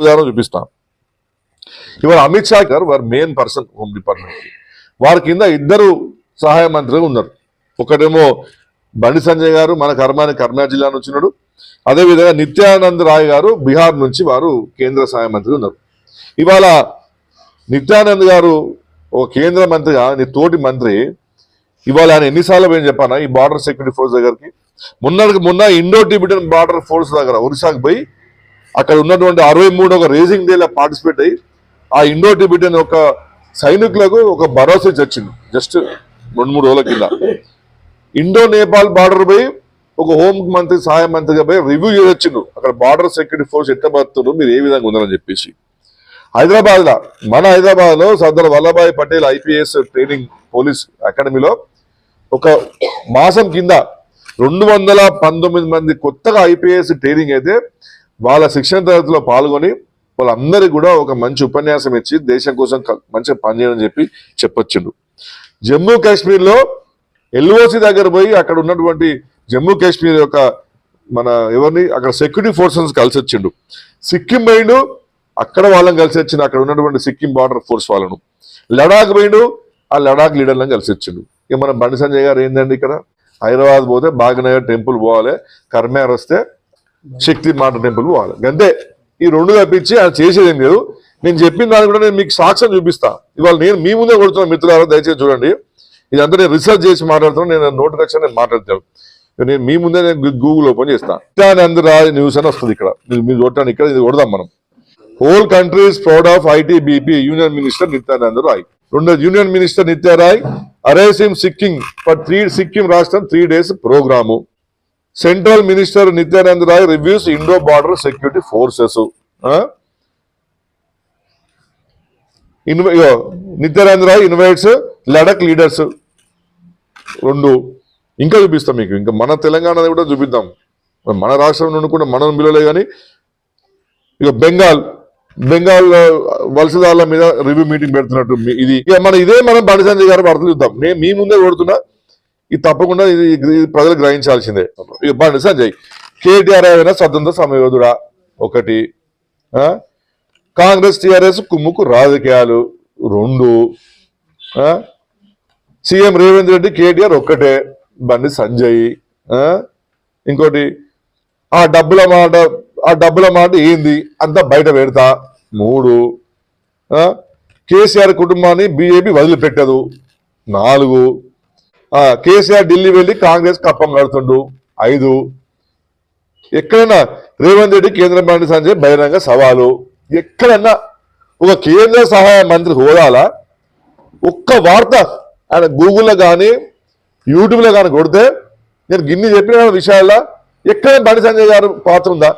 ఉదాహరణ చూపిస్తాం. ఇవాళ అమిత్ షా గారు వారు మెయిన్ పర్సన్ హోమ్ డిపార్ట్మెంట్. వారి కింద ఇద్దరు సహాయ మంత్రులు ఉన్నారు. ఒకటేమో బండి సంజయ్ గారు మన కర్నూలు జిల్లా నుంచి ఉన్నాడు. అదేవిధంగా నిత్యానంద్ రాయ్ గారు బీహార్ నుంచి వారు కేంద్ర సహాయ మంత్రి ఉన్నారు. ఇవాళ నిత్యానంద్ గారు ఒక కేంద్ర మంత్రిగా నీ తోటి మంత్రి ఇవాళ ఆయన ఎన్నిసార్లు పోయి చెప్పానా ఈ బార్డర్ సెక్యూరిటీ ఫోర్స్ దగ్గరికి. మొన్న ఇండో టిబెటన్ బార్డర్ ఫోర్స్ దగ్గర ఒరిస్సాకు పోయి అక్కడ ఉన్నటువంటి 63వ రేజింగ్ డేలో పార్టిసిపేట్ అయ్యి ఆ ఇండో టిబెటన్ ఒక సైనికులకు ఒక భరోసా వచ్చింది. జస్ట్ 2-3 రోజుల కింద ఇండో నేపాల్ బార్డర్ పోయి ఒక హోం మంత్రి సహాయ మంత్రిగా పోయి రివ్యూ చేయొచ్చిండు. అక్కడ బార్డర్ సెక్యూరిటీ ఫోర్స్ ఎట్లా బతున్నారు, మీరు ఏ విధంగా ఉందని చెప్పేసి. మన హైదరాబాద్ లో Sardar Vallabhbhai Patel IPS training police అకాడమీలో ఒక మాసం కింద 219 మంది కొత్తగా ఐపీఎస్ ట్రైనింగ్ అయితే వాళ్ళ శిక్షణ తరగతిలో పాల్గొని వాళ్ళందరికీ కూడా ఒక మంచి ఉపన్యాసం ఇచ్చి దేశం కోసం మంచిగా పనిచేయని చెప్పి చెప్పొచ్చిండు. జమ్మూ కాశ్మీర్ లో ఎల్ఓసి దగ్గర పోయి అక్కడ ఉన్నటువంటి జమ్మూ కాశ్మీర్ యొక్క మన ఎవరిని అక్కడ సెక్యూరిటీ ఫోర్సెస్ కలిసి వచ్చిండు. సిక్కిం పోయిండు, అక్కడ వాళ్ళని కలిసి వచ్చిండు, అక్కడ ఉన్నటువంటి సిక్కిం బార్డర్ ఫోర్స్ వాళ్ళను. లడాక్ పోయిండు, ఆ లడాక్ లీడర్లను కలిసి వచ్చిండు. ఇక మన బండి సంజయ్ గారు ఏంటండి ఇక్కడ హైదరాబాద్ పోతే బాగ్నగర్ టెంపుల్ పోవాలి, కర్మేర్ వస్తే శక్తి మాట టెంపుల్ పోవాలి, అంతే. ఈ రెండు తప్పించి అది చేసేది ఏం లేదు. నేను చెప్పిన దాన్ని కూడా నేను మీకు సాక్ష్యం చూపిస్తా. ఇవాళ నేను మీ ముందే కొడుతున్నా మిత్రులారా, దయచేసి చూడండి. ఇదంతా నేను రీసెర్చ్ చేసి మాట్లాడుతున్నాను, నేను నోటిఫికేషన్ నేను మాట్లాడతాను. నేను మీ ముందే నేను గూగుల్ ఓపెన్ చేస్తాను. నిత్యానంద్ రాయ్ న్యూస్ అని వస్తుంది ఇక్కడ, మీరు చూడటానికి ఇక్కడ ఇది కొడదాం మనం. Whole country is proud of ITBP union minister Nityanand Rai. Union minister Nitya Rai arrives in Sikkim రాష్ట్రం 3 days program. Central minister Nityanand Rai reviews Indo border security forces. Nityanand Rai invites Ladakh leaders. 2 ఇంకా చూపిస్తాం మీకు. ఇంకా మన తెలంగాణ కూడా చూపిద్దాం. మన రాష్ట్రం నుండి కూడా మనం పిల్లలే కానీ ఇక బెంగాల్ వలసదారుల మీద రివ్యూ మీటింగ్ పెడుతున్నట్టు ఇది ఇదే మనం బండి సంజయ్ గారు వార్తలు చూద్దాం. నేను మీ ముందే కొడుతున్నా, ఇది తప్పకుండా ఇది ప్రజలు గ్రహించాల్సిందే. ఇక బండి సంజయ్ కేటీఆర్ అయినా స్వతంత్ర సమయోధుడా 1, కాంగ్రెస్ టీఆర్ఎస్ కుమ్ముకు రాజకీయాలు 2, సీఎం రేవంత్ రెడ్డి కేటీఆర్ 1, బండి సంజయ్. ఇంకోటి ఆ డబ్బుల మాట ఏంది అంతా బయట పెడతా 3, కేసీఆర్ కుటుంబాన్ని బీజేపీ వదిలిపెట్టదు 4, కేసీఆర్ ఢిల్లీ వెళ్ళి కాంగ్రెస్ కప్పం కడుతుండు 5, ఎక్కడైనా రేవంత్ రెడ్డి కేంద్ర మంత్రి సంజయ్ బహిరంగ సవాలు. ఎక్కడన్నా ఒక కేంద్ర సహాయ మంత్రి హోదాలా ఒక్క వార్త ఆయన గూగుల్లో కానీ యూట్యూబ్లో కానీ కొడితే నేను గిన్ని చెప్పిన విషయాల్లో ఎక్కడ బండి సంజయ్ గారు పాత్ర ఉందా?